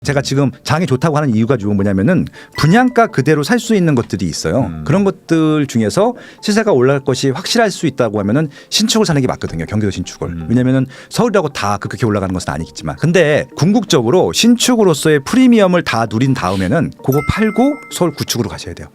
제가 지금 장이 좋다고 하는 이유가 지금 뭐냐면은 분양가 그대로 살 수 있는 것들이 있어요. 그런 것들 중에서 시세가 올라갈 것이 확실할 수 있다고 하면은 신축을 사는 게 맞거든요. 경기도 신축을. 왜냐면은 서울이라고 다 그렇게 올라가는 것은 아니겠지만. 근데 궁극적으로 신축으로서의 프리미엄을 다 누린 다음에는 그거 팔고 서울 구축으로 가셔야 돼요.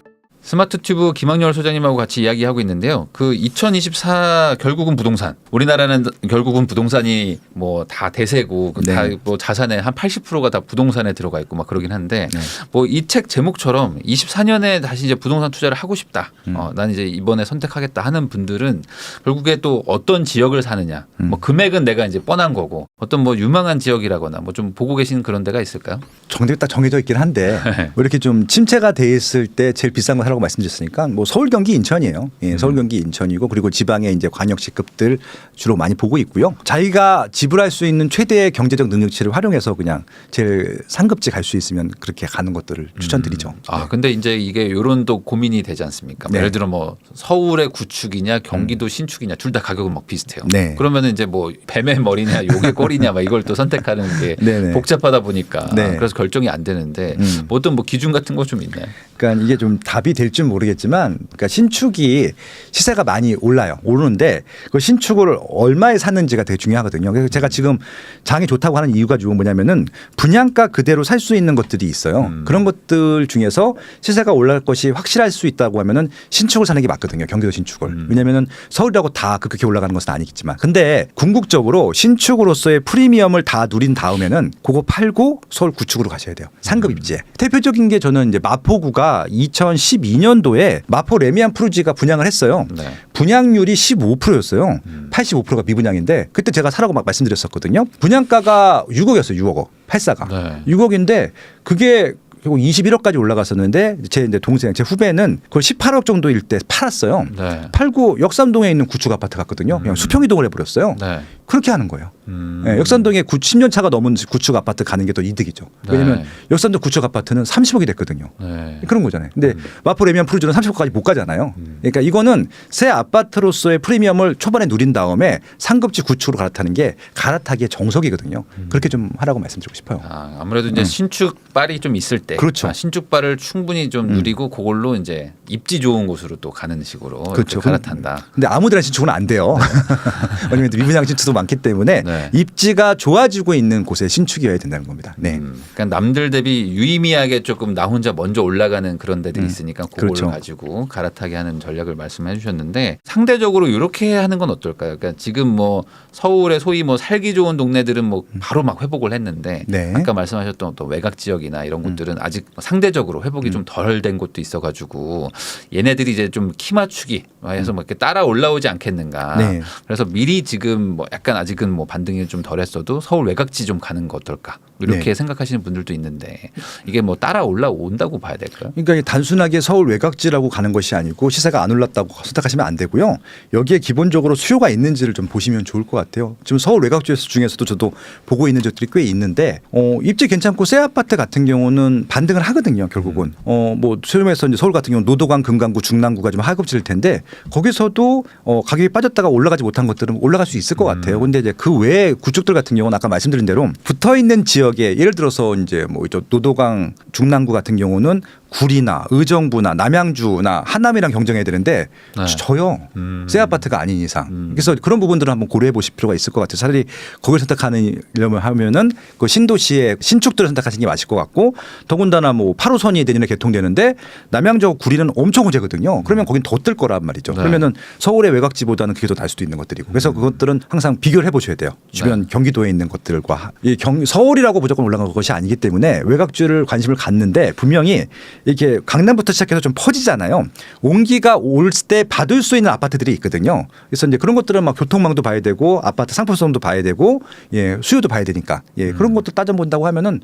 스마트튜브 김학렬 소장님하고 같이 이야기하고 있는데요. 그 2024 결국은 부동산. 우리나라는 결국은 부동산이 뭐 다 대세고 네. 다 뭐 자산의 한 80%가 다 부동산에 들어가 있고 막 그러긴 한데 네. 뭐 이 책 제목처럼 24년에 다시 이제 부동산 투자를 하고 싶다. 난 이제 이번에 선택하겠다 하는 분들은 결국에 또 어떤 지역을 사느냐. 뭐 금액은 내가 이제 뻔한 거고 어떤 뭐 유망한 지역이라거나 뭐 좀 보고 계신 그런 데가 있을까요? 정답이 딱 정해져 있긴 한데 뭐 이렇게 좀 침체가 돼 있을 때 제일 비싼 거 사라고 말씀드렸으니까 뭐 서울, 경기, 인천이에요. 예, 서울, 경기, 인천이고 그리고 지방의 이제 광역시급들 주로 많이 보고 있고요. 자기가 지불할 수 있는 최대의 경제적 능력치를 활용해서 그냥 제일 상급지 갈 수 있으면 그렇게 가는 것들을 추천드리죠. 아 근데 이제 이게 이런 또 고민이 되지 않습니까? 네. 예를 들어 뭐 서울의 구축이냐 경기도 신축이냐 둘 다 가격은 막 비슷해요. 네. 그러면은 이제 뭐 뱀의 머리냐 요게 꼬리냐 막 이걸 또 선택하는 게 네네. 복잡하다 보니까 네. 그래서 결정이 안 되는데 뭐 어떤 뭐 기준 같은 거 좀 있나요? 그러니까 이게 좀 답이 될지 모르겠지만, 그러니까 신축이 시세가 많이 올라요. 오르는데 그 신축을 얼마에 샀는지가 되게 중요하거든요. 그래서 제가 지금 장이 좋다고 하는 이유가 지금 뭐냐면은 분양가 그대로 살 수 있는 것들이 있어요. 그런 것들 중에서 시세가 올라갈 것이 확실할 수 있다고 하면은 신축을 사는 게 맞거든요. 경기도 신축을. 왜냐면은 서울이라고 다 그렇게 올라가는 것은 아니겠지만. 근데 궁극적으로 신축으로서의 프리미엄을 다 누린 다음에는 그거 팔고 서울 구축으로 가셔야 돼요. 상급 입지에. 대표적인 게 저는 이제 마포구가 2012년도에 마포 레미안 푸르지가 분양을 했어요. 네. 분양률이 15%였어요. 85%가 미분양인데 그때 제가 사라고 막 말씀드렸었거든요. 분양가가 6억이었어요. 6억. 84가. 네. 6억인데 그게 결국 21억까지 올라갔었는데 제 이제 동생, 제 후배는 그걸 18억 정도일 때 팔았어요. 네. 팔고 역삼동에 있는 구축 아파트 갔거든요. 그냥 수평 이동을 해버렸어요. 네. 그렇게 하는 거예요. 네, 역삼동에 10년 차가 넘은 구축 아파트 가는 게 더 이득이죠. 왜냐하면 네. 역삼동 구축 아파트는 30억이 됐거든요. 네. 그런 거잖아요. 근데 마포 레미안 푸르지는 30억까지 못 가잖아요. 그러니까 이거는 새 아파트로서의 프리미엄을 초반에 누린 다음에 상급지 구축으로 갈아타는 게 갈아타기의 정석이거든요. 그렇게 좀 하라고 말씀드리고 싶어요. 아, 아무래도 이제 신축발이 좀 있을 때 그렇죠. 신축발을 충분히 좀 누리고 그걸로 이제 입지 좋은 곳으로 또 가는 식으로 그렇죠. 이렇게 갈아탄다. 근데 아무데나 신축은 안 돼요. 왜냐하면 미분양 신축도 많기 때문에 네. 입지가 좋아지고 있는 곳에 신축이어야 된다는 겁니다. 네. 그러니까 남들 대비 유의미하게 조금 나 혼자 먼저 올라가는 그런 데들이 있으니까 그걸 그렇죠. 가지고 갈아타게 하는 전략을 말씀해 주셨는데 상대적으로 이렇게 하는 건 어떨까요? 그러니까 지금 뭐 서울의 소위 뭐 살기 좋은 동네들은 뭐 바로 막 회복을 했는데 네. 아까 말씀하셨던 또 외곽 지역이나 이런 곳들은 아직 상대적으로 회복이 좀 덜 된 곳도 있어가지고 얘네들이 이제 좀 키 맞추기 해서 뭐 이렇게 따라 올라오지 않겠는가. 네. 그래서 미리 지금 뭐 약간 아직은 뭐 반등이 좀 덜했어도 서울 외곽지 좀 가는 거 어떨까 이렇게 네. 생각하시는 분들도 있는데 이게 뭐 따라 올라온다고 봐야 될까요? 그러니까 단순하게 서울 외곽지라고 가는 것이 아니고 시세가 안 올랐다고 선택하시면 안 되고요. 여기에 기본적으로 수요가 있는지를 좀 보시면 좋을 것 같아요. 지금 서울 외곽지 중에서도 저도 보고 있는 지역들이 꽤 있는데 입지 괜찮고 새 아파트 같은 경우는 반등을 하거든요. 결국은 뭐 소름에서 이제 서울 같은 경우는 노도강, 금강구, 중랑구가 좀 하급지일 텐데 거기서도 가격이 빠졌다가 올라가지 못한 것들은 올라갈 수 있을 것 같아요. 근데 이제 그 외에 구축들 같은 경우는 아까 말씀드린 대로 붙어 있는 지역에 예를 들어서 이제 뭐 노도강, 중랑구 같은 경우는 구리나 의정부나 남양주나 하남이랑 경쟁해야 되는데 네. 저요. 새 아파트가 아닌 이상. 그래서 그런 부분들을 한번 고려해 보실 필요가 있을 것 같아요. 차라리 거기를 선택하려면 하면은 그 신도시의 신축들을 선택하시는 게 맞을 것 같고 더군다나 뭐 8호선이 내년에 개통되는데 남양주 구리는 엄청 호재거든요. 그러면 거긴 더 뜰 거란 말이죠. 네. 그러면은 서울의 외곽지보다는 그게 더 날 수도 있는 것들이고. 그래서 그것들은 항상 비교를 해보셔야 돼요. 주변 경기도에 있는 것들과 이 서울이라고 무조건 올라간 것이 아니기 때문에 외곽지를 관심을 갖는데 분명히 이렇게 강남부터 시작해서 좀 퍼지잖아요. 온기가 올 때 받을 수 있는 아파트들이 있거든요. 그래서 이제 그런 것들은 막 교통망도 봐야 되고 아파트 상품성도 봐야 되고 예, 수요도 봐야 되니까 예, 그런 것도 따져본다고 하면은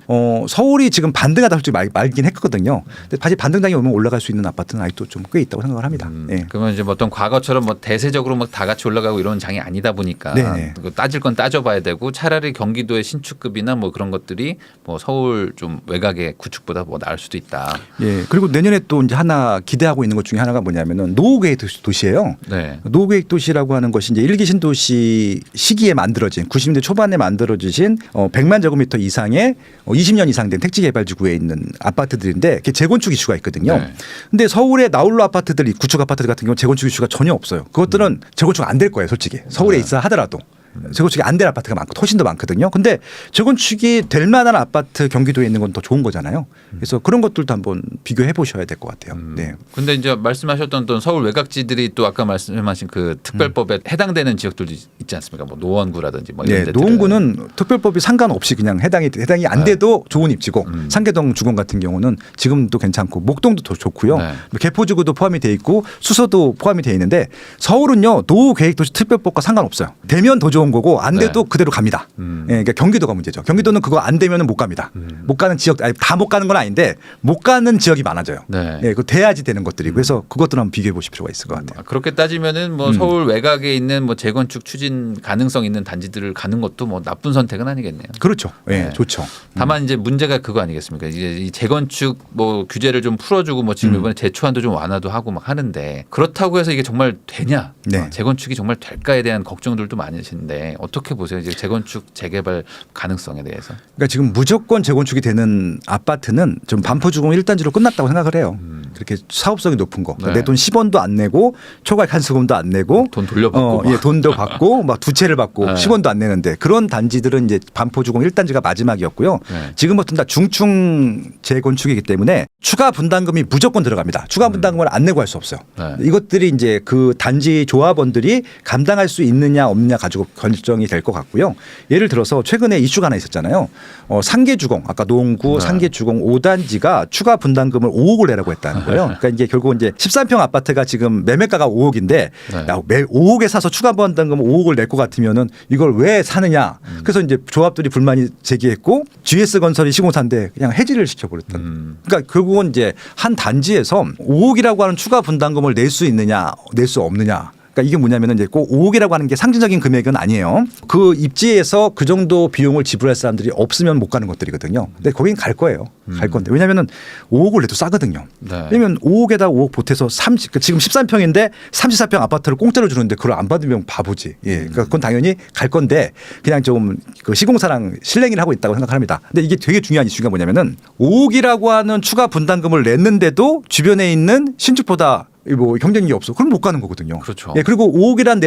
서울이 지금 반등하다 솔직히 말긴 했거든요. 근데 다시 반등당이 오면 올라갈 수 있는 아파트는 아직도 좀 꽤 있다고 생각을 합니다. 예. 그러면 이제 뭐 어떤 과거처럼 뭐 대세적으로 막 다 같이 올라가고 이런 장이 아니다 보니까 네네. 따질 건 따져봐야 되고 차라리 경기도의 신축급이나 뭐 그런 것들이 뭐 서울 좀 외곽의 구축보다 뭐 나을 수도 있다. 예, 예. 그리고 내년에 또 이제 하나 기대하고 있는 것 중에 하나가 뭐냐면은 노후계획 도시예요. 네. 노후계획 도시라고 하는 것이 이제 1기 신도시 시기에 만들어진 90년대 초반에 만들어지신 100만 제곱미터 이상의 20년 이상 된 택지개발지구에 있는 아파트들인데 그게 재건축 이슈가 있거든요. 네. 근데 서울의 나홀로 아파트들, 구축 아파트들 같은 경우 재건축 이슈가 전혀 없어요. 그것들은 재건축 안 될 거예요, 솔직히. 서울에 있어 하더라도. 재건축이 안 될 아파트가 많고 훨씬 더 많거든요. 근데 재건축이 될 만한 아파트 경기도에 있는 건 더 좋은 거잖아요. 그래서 그런 것들도 한번 비교해 보셔야 될 것 같아요. 네. 근데 이제 말씀하셨던 또 서울 외곽지들이 또 아까 말씀하신 그 특별법에 해당되는 지역들도 있지 않습니까? 뭐 노원구라든지 뭐 이런 네, 데들은. 노원구는 특별법이 상관없이 그냥 해당이 안 돼도 좋은 입지고 상계동 주공 같은 경우는 지금도 괜찮고 목동도 더 좋고요. 네. 개포지구도 포함이 돼 있고 수서도 포함이 돼 있는데 서울은요 노후계획도시 특별법과 상관없어요. 되면 더 좋은 거고 안 돼도 네. 그대로 갑니다. 예, 그러니까 경기도가 문제죠. 경기도는 그거 안 되면 못 갑니다. 못 가는 지역 아니 다 못 가는 건 아닌데 못 가는 지역이 많아져요. 네. 예, 그 돼야지 되는 것들이고 그래서 그것들 한번 비교해 보실 필요가 있을 것 같아요. 그렇게 따지면은 뭐 서울 외곽에 있는 뭐 재건축 추진 가능성 있는 단지들을 가는 것도 뭐 나쁜 선택은 아니겠네요. 그렇죠. 예, 네. 좋죠. 다만 이제 문제가 그거 아니겠습니까? 이제 이 재건축 뭐 규제를 좀 풀어주고 뭐 지금 이번에 제초안도 좀 완화도 하고 막 하는데 그렇다고 해서 이게 정말 되냐? 네. 재건축이 정말 될까에 대한 걱정들도 많으신데 어떻게 보세요? 이제 재건축 재개발 가능성에 대해서. 그러니까 지금 무조건 재건축이 되는 아파트는 좀 반포주공 1단지로 끝났다고 생각을 해요. 그렇게 사업성이 높은 거. 네. 내 돈 10원도 안 내고 초과익 한수금도 안 내고 돈 돌려받고 예, 돈도 받고 막 두 채를 받고 네. 10원도 안 내는데 그런 단지들은 이제 반포주공 1단지가 마지막이었고요. 네. 지금부터는 다 중층 재건축이기 때문에 추가 분담금이 무조건 들어갑니다. 추가 분담금을 안 내고 할 수 없어요. 네. 이것들이 이제 그 단지 조합원들이 감당할 수 있느냐 없느냐 가지고 결정이 될 것 같고요. 예를 들어서 최근에 이슈가 하나 있었잖아요. 상계주공 아까 노원구 네. 상계주공 5단지가 추가 분담금을 5억을 내라고 했다는 거예요. 그러니까 이제 결국 이제 13평 아파트가 지금 매매가가 5억인데 네. 야, 5억에 사서 추가 분담금 5억을 낼 것 같으면은 이걸 왜 사느냐. 그래서 이제 조합들이 불만이 제기했고 GS건설이 시공사인데 그냥 해지를 시켜버렸던. 그러니까 결국은 이제 한 단지에서 5억이라고 하는 추가 분담금을 낼 수 있느냐 낼 수 없느냐. 그러니까 이게 뭐냐면은 이제 꼭 5억이라고 하는 게 상징적인 금액은 아니에요. 그 입지에서 그 정도 비용을 지불할 사람들이 없으면 못 가는 것들이거든요. 근데 거긴 갈 거예요. 갈 건데 왜냐하면은 5억을 내도 싸거든요. 네. 왜냐면 5억에다 5억 보태서 지금 13평인데 34평 아파트를 공짜로 주는데 그걸 안 받으면 바보지. 예, 그러니까 그건 당연히 갈 건데 그냥 좀 그 시공사랑 실랭이를 하고 있다고 생각합니다. 근데 이게 되게 중요한 이슈가 뭐냐면은 5억이라고 하는 추가 분담금을 냈는데도 주변에 있는 신축보다 뭐 경쟁력이 없어. 그럼 못 가는 거거든요. 그렇죠. 예, 그리고 5억이란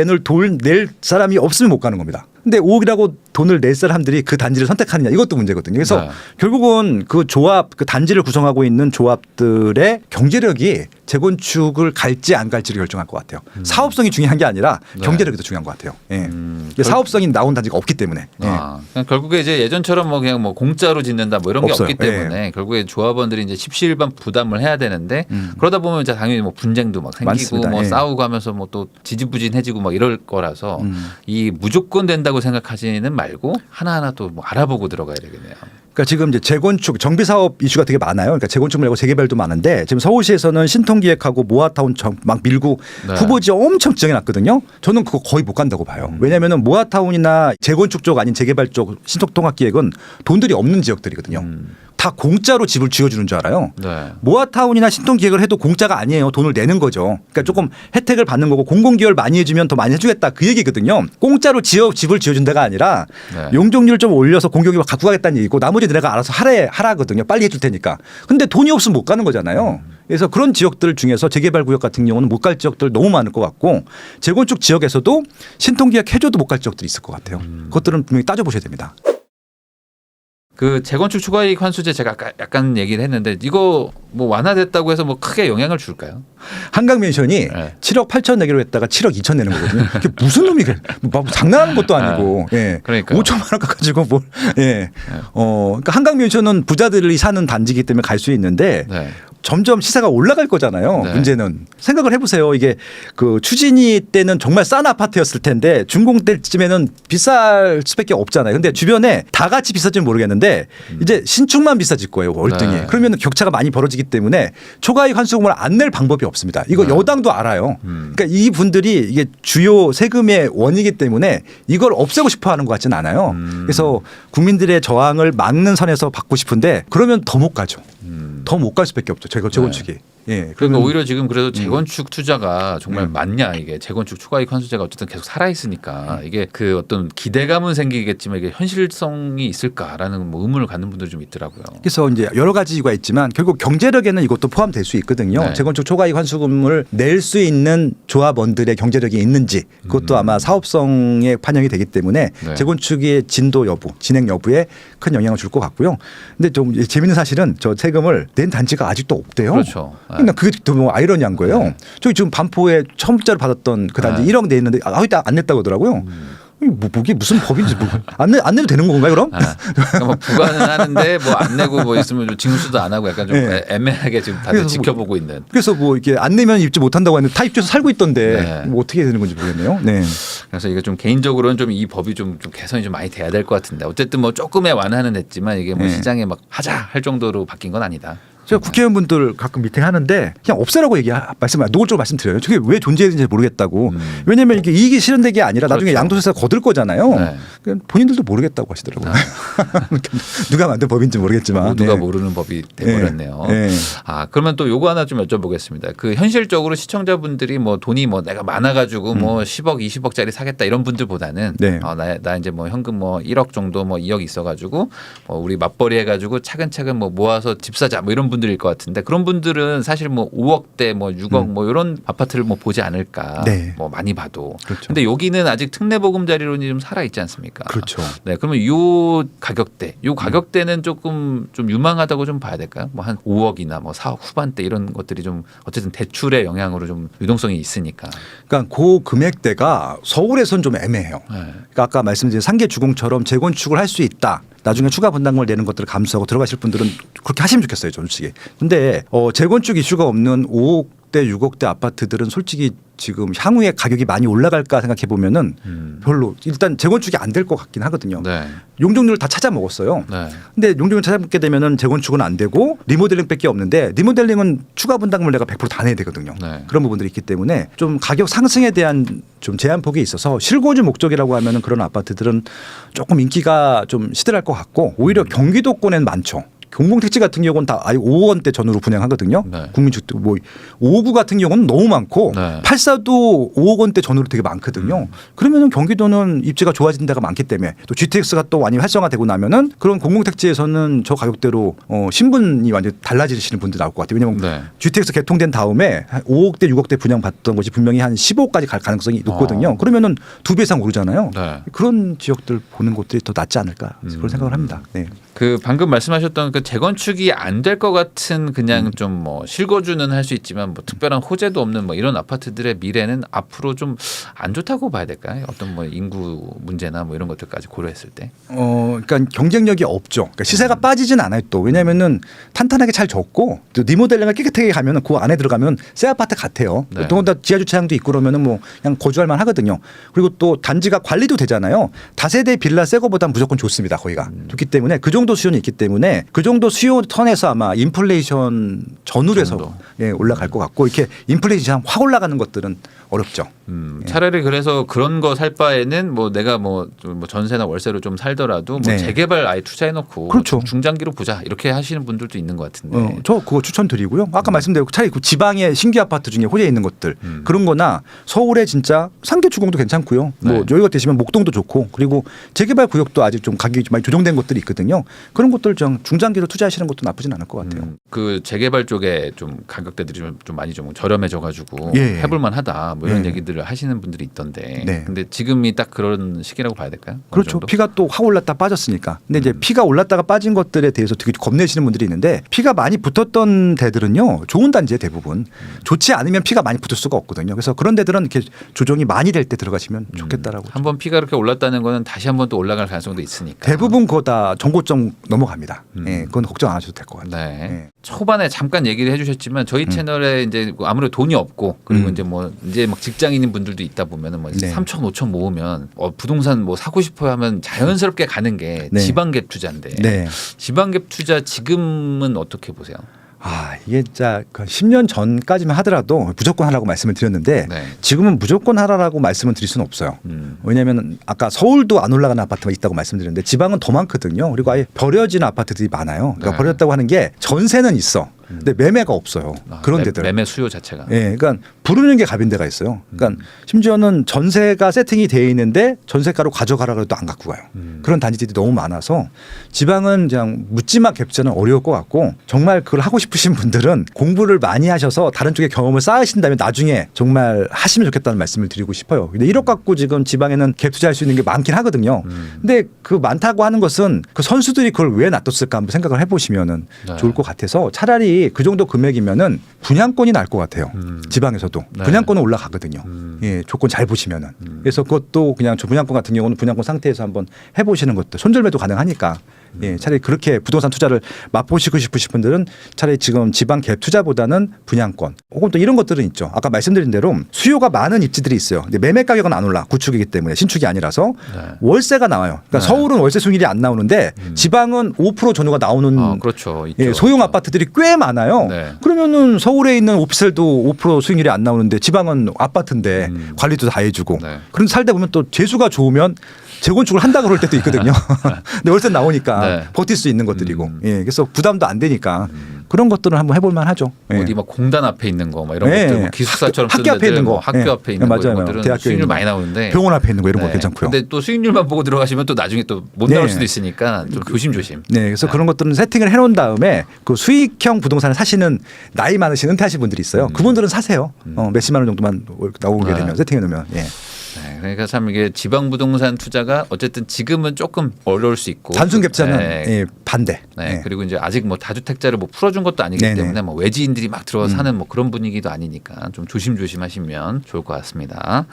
낼 사람이 없으면 못 가는 겁니다. 근데 5억이라고 돈을 낼 사람들이 그 단지를 선택하느냐 이것도 문제거든요. 그래서 네. 결국은 그 조합, 그 단지를 구성하고 있는 조합들의 경제력이 재건축을 갈지 안 갈지를 결정할 것 같아요. 사업성이 중요한 게 아니라 네. 경제력이 더 중요한 것 같아요. 예. 이게 사업성이 나온 단지가 없기 때문에. 예. 그냥 결국에 이제 예전처럼 뭐 그냥 뭐 공짜로 짓는다 뭐 이런 게 없어요. 없기 때문에 결국에 조합원들이 이제 십시일반 부담을 해야 되는데 그러다 보면 이제 당연히 뭐 분쟁도 막 생기고 많습니다. 뭐 예. 싸우고 하면서 뭐 또 지지부진해지고 막 이럴 거라서 이 무조건 된다고 생각하지는 말고 하나하나 또 뭐 알아보고 들어가야 되겠네요. 그러니까 지금 이제 재건축 정비 사업 이슈가 되게 많아요. 그러니까 재건축 말고 재개발도 많은데 지금 서울시에서는 신통기획하고 모아타운 막 밀고 네. 후보지 엄청 지정해 놨거든요. 저는 그거 거의 못 간다고 봐요. 왜냐하면 모아타운이나 재건축 쪽 아닌 재개발 쪽 신통통합기획은 돈들이 없는 지역들이거든요. 다 공짜로 집을 지어주는 줄 알아요. 네. 모아타운이나 신통기획을 해도 공짜가 아니에요. 돈을 내는 거죠. 그러니까 조금 혜택을 받는 거고 공공기여를 많이 해주면 더 많이 해주겠다 그 얘기거든요. 공짜로 집을 지어준 데가 아니라 네. 용적률을 좀 올려서 공공기업 갖고 가겠다는 얘기고 나머지 내가 알아서 하라거든요. 빨리 해줄 테니까. 근데 돈이 없으면 못 가는 거잖아요. 그래서 그런 지역들 중에서 재개발 구역 같은 경우는 못 갈 지역들 너무 많을 것 같고 재건축 지역에서도 신통기획 해줘도 못 갈 지역들이 있을 것 같아요. 그것들은 분명히 따져보셔야 됩니다. 그 재건축 추가이익 환수제 제가 아까 약간 얘기를 했는데 이거 뭐 완화됐다고 해서 뭐 크게 영향을 줄까요? 한강맨션이 네. 7억 8천 내기로 했다가 7억 2천 내는 거거든요. 그게 무슨 놈이 뭐 장난하는 것도 아니고, 예, 그러니까요. 5천만 원 깎아가지고 뭘, 예, 그러니까 한강맨션은 부자들이 사는 단지이기 때문에 갈 수 있는데. 네. 점점 시세가 올라갈 거잖아요. 네. 문제는 생각을 해보세요. 이게 그 추진위 때는 정말 싼 아파트였을 텐데 준공 때쯤에는 비쌀 수밖에 없잖아요. 근데 주변에 다 같이 비쌀지는 모르겠는데 이제 신축만 비싸질 거예요. 월등히. 네. 그러면 격차가 많이 벌어지기 때문에 초과이익 환수금을 안 낼 방법이 없습니다. 이거 여당도 알아요. 그러니까 이 분들이 이게 주요 세금의 원이기 때문에 이걸 없애고 싶어 하는 것 같지는 않아요. 그래서 국민들의 저항을 막는 선에서 받고 싶은데 그러면 더 못 가죠. 더 못 갈 수밖에 없죠. 재건축이. 예. 그러니까 그러면 오히려 지금 그래도 재건축 투자가 정말 맞냐 이게 재건축 초과이익 환수제가 어쨌든 계속 살아 있으니까 이게 그 어떤 기대감은 생기겠지만 이게 현실성이 있을까라는 뭐 의문을 갖는 분들이 좀 있더라고요. 그래서 이제 여러 가지 이유가 있지만 결국 경제력에는 이것도 포함될 수 있거든요. 네. 재건축 초과이익 환수금을 낼 수 있는 조합원들의 경제력이 있는지 그것도 아마 사업성에 반영이 되기 때문에 네. 재건축의 진도 여부, 진행 여부에 큰 영향을 줄 것 같고요. 근데 좀 재밌는 사실은 저 세금을 낸 단지가 아직도 없대요. 그렇죠. 그러니까 그게 너무 아이러니한 거예요. 네. 저기 지금 반포에 처음자로 받았던 그 단지 네. 1억 내는데 아직도 안 냈다고 하더라고요. 이게 무슨 법인지 안 내도 되는 건가요, 그럼? 그러니까 뭐 부과는 하는데 뭐 안 내고 뭐 있으면 좀 징수도 안 하고 약간 좀 네. 애매하게 지금 다들 그래서 지켜보고 있는. 그래서 뭐 이렇게 안 내면 입주 못 한다고 하는데 다 입주해서 살고 있던데 네. 뭐 어떻게 되는 건지 모르겠네요. 네. 그래서 이게 좀 개인적으로는 좀 이 법이 좀 개선이 좀 많이 돼야 될 것 같은데 어쨌든 뭐 조금의 완화는 됐지만 이게 뭐 네. 시장에 막 하자 할 정도로 바뀐 건 아니다. 제가 국회의원분들 가끔 미팅 하는데 그냥 없애라고 노골적으로 말씀드려요. 저게 왜 존재했는지 모르겠다고. 왜냐하면 이게 이익이 실현되기 아니라 나중에 그렇죠. 양도세가 거둘 거잖아요. 네. 그냥 본인들도 모르겠다고 하시더라고요. 누가 만든 법인지 모르겠지만 모두가 네. 모르는 법이 돼버렸네요. 네. 아 그러면 또 요거 하나 좀 여쭤보겠습니다. 그 현실적으로 시청자분들이 뭐 돈이 뭐 내가 많아가지고 뭐 10억, 20억짜리 사겠다 이런 분들보다는 네. 나 이제 뭐 현금 뭐 1억 정도 뭐 2억 있어가지고 우리 맞벌이 해가지고 차근차근 뭐 모아서 집 사자 뭐 이런 분들일 것 같은데 그런 분들은 사실 뭐 5억대 뭐 6억 뭐 이런 아파트를 뭐 보지 않을까. 네. 뭐 많이 봐도. 그렇죠. 근데 여기는 아직 특례보금자리론이 좀 살아 있지 않습니까? 그렇죠. 네, 그러면 요 가격대는 조금 좀 유망하다고 좀 봐야 될까요? 뭐 한 5억이나 뭐 4억 후반대 이런 것들이 좀 어쨌든 대출의 영향으로 좀 유동성이 있으니까. 그러니까 그 금액대가 서울에선 좀 애매해요. 네. 그러니까 아까 말씀드린 상계 주공처럼 재건축을 할 수 있다. 나중에 추가 분담금을 내는 것들을 감수하고 들어가실 분들은 그렇게 하시면 좋겠어요, 솔직히. 근데 재건축 이슈가 없는 5억대, 6억대 아파트들은 솔직히 지금 향후에 가격이 많이 올라갈까 생각해 보면은 별로 일단 재건축이 안 될 것 같긴 하거든요. 네. 용적률을 다 찾아 먹었어요. 네. 근데 용적률 찾아먹게 되면은 재건축은 안 되고 리모델링밖에 없는데 리모델링은 추가 분담금을 내가 100% 다 내야 되거든요. 네. 그런 부분들이 있기 때문에 좀 가격 상승에 대한 좀 제한폭이 있어서 실거주 목적이라고 하면은 그런 아파트들은 조금 인기가 좀 시들할 것 같고 오히려 경기도권엔 많죠. 공공택지 같은 경우는 다 아예 5억 원대 전후로 분양하거든요. 네. 국민주택 뭐 5구 같은 경우는 너무 많고 네. 84도 5억 원대 전후로 되게 많거든요. 그러면은 경기도는 입지가 좋아진 데가 많기 때문에 또 GTX가 또 많이 활성화되고 나면은 그런 공공택지에서는 저 가격대로 신분이 완전 히 달라지시는 분들 나올 것 같아요. 왜냐하면 네. GTX 개통된 다음에 한 5억대 6억대 분양 받던 것이 분명히 한 15억까지 갈 가능성이 높거든요. 그러면은 2배 이상 오르잖아요. 네. 그런 지역들 보는 곳들이 더 낫지 않을까 그런 생각을 합니다. 네. 그 방금 말씀하셨던 그 재건축이 안 될 것 같은 그냥 좀 뭐 실거주는 할 수 있지만 뭐 특별한 호재도 없는 뭐 이런 아파트들의 미래는 앞으로 좀 안 좋다고 봐야 될까요? 어떤 뭐 인구 문제나 뭐 이런 것들까지 고려했을 때. 그러니까 경쟁력이 없죠. 그러니까 시세가 빠지진 않아요 또. 왜냐하면은 탄탄하게 잘 졌고 또 리모델링을 깨끗하게 가면은 그 안에 들어가면 새 아파트 같아요. 네. 더군다나 지하 주차장도 있고 그러면은 뭐 그냥 거주할 만 하거든요. 그리고 또 단지가 관리도 되잖아요. 다세대 빌라 새 거보다 무조건 좋습니다. 거기가. 좋기 때문에 그 정도 수요는 있기 때문에 그 정도 수요 선에서 아마 인플레이션 전후로 해서 정도. 예, 올라갈 것 같고 이렇게 인플레이션 확 올라가는 것들은 어렵죠. 차라리 그래서 그런 거 살 바에는 뭐 내가 뭐 전세나 월세로 좀 살더라도 뭐 네. 재개발 아예 투자해놓고 그렇죠. 중장기로 보자 이렇게 하시는 분들도 있는 것 같은데. 저 그거 추천드리고요. 아까 말씀드렸고 차라리 그 지방의 신규 아파트 중에 호재에 있는 것들 그런 거나 서울에 진짜 상계 주공도 괜찮고요. 뭐 네. 여기가 되시면 목동도 좋고 그리고 재개발 구역도 아직 좀 가격이 많이 조정된 것들이 있거든요. 그런 것들 좀 중장기로 투자하시는 것도 나쁘진 않을 것 같아요. 그 재개발 쪽에 좀 가격대들이 좀 많이 좀 저렴해져가지고 예. 해볼만하다 뭐 이런 예. 얘기들을 하시는 분들이 있던데. 네. 근데 지금이 딱 그런 시기라고 봐야 될까요? 어느 그렇죠. 정도? 피가 또 확 올랐다 빠졌으니까. 근데 이제 피가 올랐다가 빠진 것들에 대해서 되게 겁내시는 분들이 있는데 피가 많이 붙었던 데들은요. 좋은 단지에 대부분 좋지 않으면 피가 많이 붙을 수가 없거든요. 그래서 그런 데들은 이렇게 조정이 많이 될 때 들어가시면 좋겠다라고. 한번 피가 그렇게 올랐다는 거는 다시 한번 또 올라갈 가능성도 있으니까. 대부분 그거 다 정고점 넘어갑니다. 예, 그건 걱정 안 하셔도 될 것 같아요. 네. 예. 초반에 잠깐 얘기를 해주셨지만 저희 채널에 이제 아무래도 돈이 없고 그리고 이제 막 직장인인 분들도 있다 보면은 뭐 네. 3천 5천 모으면 부동산 뭐 사고 싶어요 하면 자연스럽게 가는 게 네. 지방갭 투자인데 네. 지방갭 투자 지금은 어떻게 보세요? 이게 진짜 10년 전까지만 하더라도 무조건 하라고 말씀을 드렸는데 네. 지금은 무조건 하라고 말씀을 드릴 수는 없어요. 왜냐하면 아까 서울도 안 올라가는 아파트가 있다고 말씀드렸는데 지방은 더 많거든요. 그리고 아예 버려진 아파트들이 많아요. 그러니까 네. 버렸다고 하는 게 전세는 있어. 근데 매매가 없어요. 그런 데들. 매매 수요 자체가. 예, 그러니까 부르는 게 갑인 데가 있어요. 그러니까 심지어는 전세가 세팅이 돼 있는데 전세가로 가져가라고 해도 안 갖고 가요. 그런 단지들이 너무 많아서 지방은 그냥 묻지마 갭자는 어려울 것 같고 정말 그걸 하고 싶으신 분들은 공부를 많이 하셔서 다른 쪽에 경험을 쌓으신 다음에 나중에 정말 하시면 좋겠다는 말씀을 드리고 싶어요. 근데 1억 갖고 지금 지방에는 갭 투자할 수 있는 게 많긴 하거든요. 근데 그 많다고 하는 것은 그 선수들이 그걸 왜 놔뒀을까 한번 생각을 해보시면은 네. 좋을 것 같아서 차라리 그 정도 금액이면은 분양권이 날 것 같아요. 지방에서도 네. 분양권은 올라가거든요. 예, 조건 잘 보시면은. 그래서 그것도 그냥 저 분양권 같은 경우는 분양권 상태에서 한번 해보시는 것도 손절매도 가능하니까. 예, 차라리 그렇게 부동산 투자를 맛보시고 싶으신 분들은 차라리 지금 지방 갭 투자보다는 분양권 혹은 또 이런 것들은 있죠. 아까 말씀드린 대로 수요가 많은 입지들이 있어요. 근데 매매 가격은 안 올라. 구축이기 때문에 신축이 아니라서 네. 월세가 나와요. 그러니까 네. 서울은 월세 수익률이 안 나오는데 지방은 5% 전후가 나오는 그렇죠. 있죠. 예, 소형 아파트들이 꽤 많아요. 네. 그러면은 서울에 있는 오피스텔도 5% 수익률이 안 나오는데 지방은 아파트인데 관리도 다 해주고. 네. 그런 살다 보면 또 재수가 좋으면 재건축을 한다 그럴 때도 있거든요. 근데 월세 나오니까 네. 버틸 수 있는 것들이고. 예, 그래서 부담도 안 되니까 그런 것들은 한번 해볼 만하죠. 예. 어디 막 공단 앞에 있는 거, 막 이런 네. 것들, 뭐 기숙사처럼 학교 쓰는 앞에 있는 데들, 거. 뭐 학교 네. 앞에 있는 네, 거 이런 맞아요. 것들은 대학교에 수익률 있는 많이 나오는데. 병원 앞에 있는 거 이런 거 네. 괜찮고요. 근데 또 수익률만 보고 들어가시면 또 나중에 또 못 네. 나올 수도 있으니까 좀 조심조심. 네, 그래서 그런 것들은 세팅을 해놓은 다음에 그 수익형 부동산을 사시는 나이 많으신 은퇴하신 분들이 있어요. 그분들은 사세요. 몇십만 원 정도만 나오게 네. 되면 세팅해놓으면. 예. 네, 그러니까 참 이게 지방 부동산 투자가 어쨌든 지금은 조금 어려울 수 있고 단순 갭자는 네. 예, 반대. 네. 예. 그리고 이제 아직 뭐 다주택자를 뭐 풀어준 것도 아니기 네네. 때문에 뭐 외지인들이 막 들어서 사는 뭐 그런 분위기도 아니니까 좀 조심조심 하시면 좋을 것 같습니다.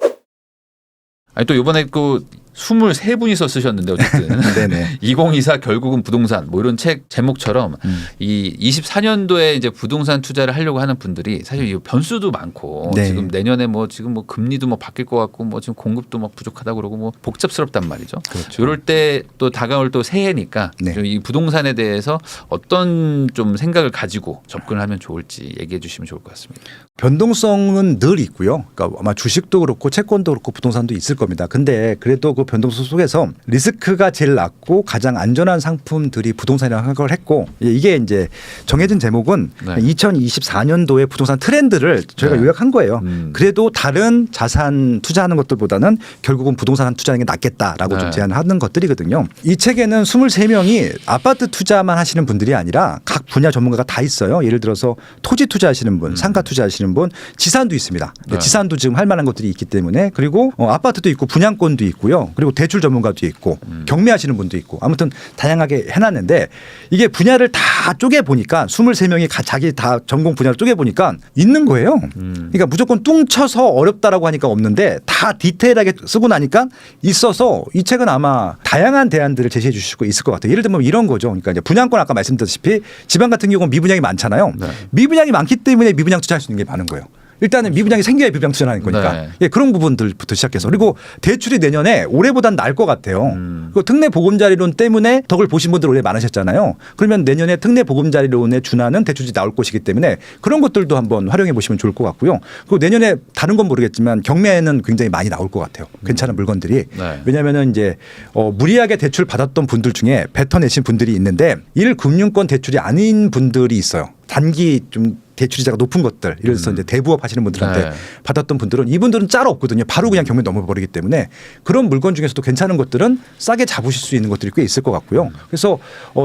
아니 또 이번에 그 23분이서 쓰셨는데 어쨌든 네네. 2024 결국은 부동산 뭐 이런 책 제목처럼 이 24년도에 이제 부동산 투자를 하려고 하는 분들이 사실 이 변수도 많고 네. 지금 내년에 뭐 지금 뭐 금리도 뭐 바뀔 것 같고 뭐 지금 공급도 막 부족하다 그러고 뭐 복잡스럽단 말이죠. 그렇죠. 이럴 때 또 다가올 또 새해니까 네. 좀 이 부동산에 대해서 어떤 좀 생각을 가지고 접근을 하면 좋을지 얘기해 주시면 좋을 것 같습니다. 변동성은 늘 있고요. 그러니까 아마 주식도 그렇고 채권도 그렇고 부동산도 있을 겁니다. 근데 그래도 그 변동성 속에서 리스크가 제일 낮고 가장 안전한 상품들이 부동산이라고 생각을 했고 이게 이제 정해진 제목은 네. 2024년도의 부동산 트렌드를 저희가 네. 요약한 거예요. 그래도 다른 자산 투자하는 것들보다는 결국은 부동산 투자하는 게 낫겠다라고 네. 좀 제안하는 것들이거든요. 이 책에는 23명이 아파트 투자만 하시는 분들이 아니라 각 분야 전문가가 다 있어요. 예를 들어서 토지 투자하시는 분, 상가 투자하시는 분, 지산도 있습니다. 네. 지산도 지금 할 만한 것들이 있기 때문에 그리고 아파트도 있고 분양권도 있고요. 그리고 대출 전문가도 있고 경매하시는 분도 있고 아무튼 다양하게 해놨는데 이게 분야를 다 쪼개 보니까 23명이 자기 다 전공 분야를 쪼개 보니까 있는 거예요. 그러니까 무조건 뚱쳐서 어렵다라고 하니까 없는데 다 디테일하게 쓰고 나니까 있어서 이 책은 아마 다양한 대안들을 제시해 주실 수 있을 것 같아요. 예를 들면 이런 거죠. 그러니까 이제 분양권 아까 말씀드렸다시피 지방 같은 경우는 미분양이 많잖아요. 네. 미분양이 많기 때문에 미분양 투자할 수 있는 게 많은 거예요. 일단은 미분양이 생겨야 미분양 투자하는 거니까 네. 예, 그런 부분들부터 시작해서 그리고 대출이 내년에 올해보단 나을 것 같아요. 그 특례 보금자리론 때문에 덕을 보신 분들 올해 많으셨잖아요. 그러면 내년에 특례 보금자리론에 준하는 대출이 나올 것이기 때문에 그런 것들도 한번 활용해 보시면 좋을 것 같고요. 그리고 내년에 다른 건 모르겠지만 경매에는 굉장히 많이 나올 것 같아요. 괜찮은 물건들이 네. 왜냐하면은 이제 무리하게 대출 받았던 분들 중에 뱉어내신 분들이 있는데 1금융권 대출이 아닌 분들이 있어요. 단기 좀 대출이자가 높은 것들, 예를 들어서 이제 대부업 하시는 분들한테 네. 받았던 분들은 이분들은 짤 없거든요. 바로 그냥 경매 넘어버리기 때문에 그런 물건 중에서도 괜찮은 것들은 싸게 잡으실 수 있는 것들이 꽤 있을 것 같고요. 그래서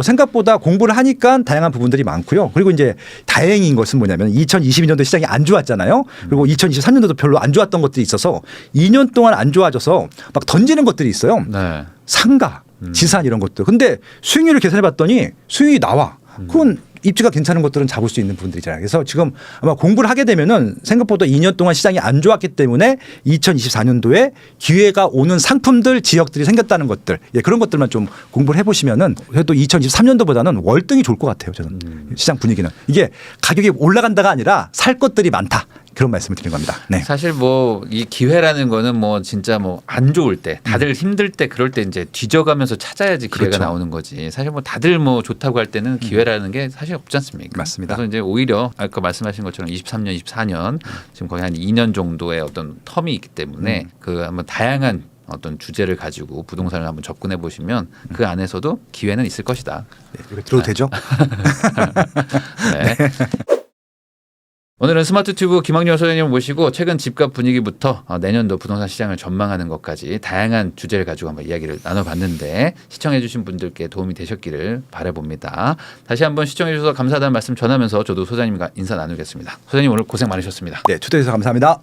생각보다 공부를 하니까 다양한 부분들이 많고요. 그리고 이제 다행인 것은 뭐냐면 2022년도 시장이 안 좋았잖아요. 그리고 2023년도도 별로 안 좋았던 것들이 있어서 2년 동안 안 좋아져서 막 던지는 것들이 있어요. 네. 상가, 지산 이런 것들. 근데 수익률을 계산해 봤더니 수익이 나와. 그건 입지가 괜찮은 것들은 잡을 수 있는 부분들이잖아요. 그래서 지금 아마 공부를 하게 되면은 생각보다 2년 동안 시장이 안 좋았기 때문에 2024년도에 기회가 오는 상품들, 지역들이 생겼다는 것들, 예, 그런 것들만 좀 공부를 해보시면은 그래도 2023년도보다는 월등히 좋을 것 같아요. 저는 시장 분위기는 이게 가격이 올라간다가 아니라 살 것들이 많다. 그런 말씀을 드리는 겁니다. 네. 사실 뭐 이 기회라는 거는 뭐 진짜 뭐 안 좋을 때 다들 힘들 때 그럴 때 이제 뒤져가면서 찾아야지 기회가 그렇죠. 나오는 거지. 사실 뭐 다들 뭐 좋다고 할 때는 기회라는 게 사실 없지 않습니까? 맞습니다. 그래서 이제 오히려 아까 말씀하신 것처럼 23년, 24년 지금 거의 한 2년 정도의 어떤 텀이 있기 때문에 그 한번 다양한 어떤 주제를 가지고 부동산을 한번 접근해 보시면 그 안에서도 기회는 있을 것이다. 네, 이거 들어도 되죠? 네. 오늘은 스마트튜브 김학렬 소장님을 모시고 최근 집값 분위기부터 내년도 부동산 시장을 전망하는 것까지 다양한 주제를 가지고 한번 이야기를 나눠봤는데 시청해 주신 분들께 도움이 되셨기를 바라봅니다. 다시 한번 시청해 주셔서 감사하다는 말씀 전하면서 저도 소장님과 인사 나누겠습니다. 소장님 오늘 고생 많으셨습니다. 네, 초대해 주셔서 감사합니다.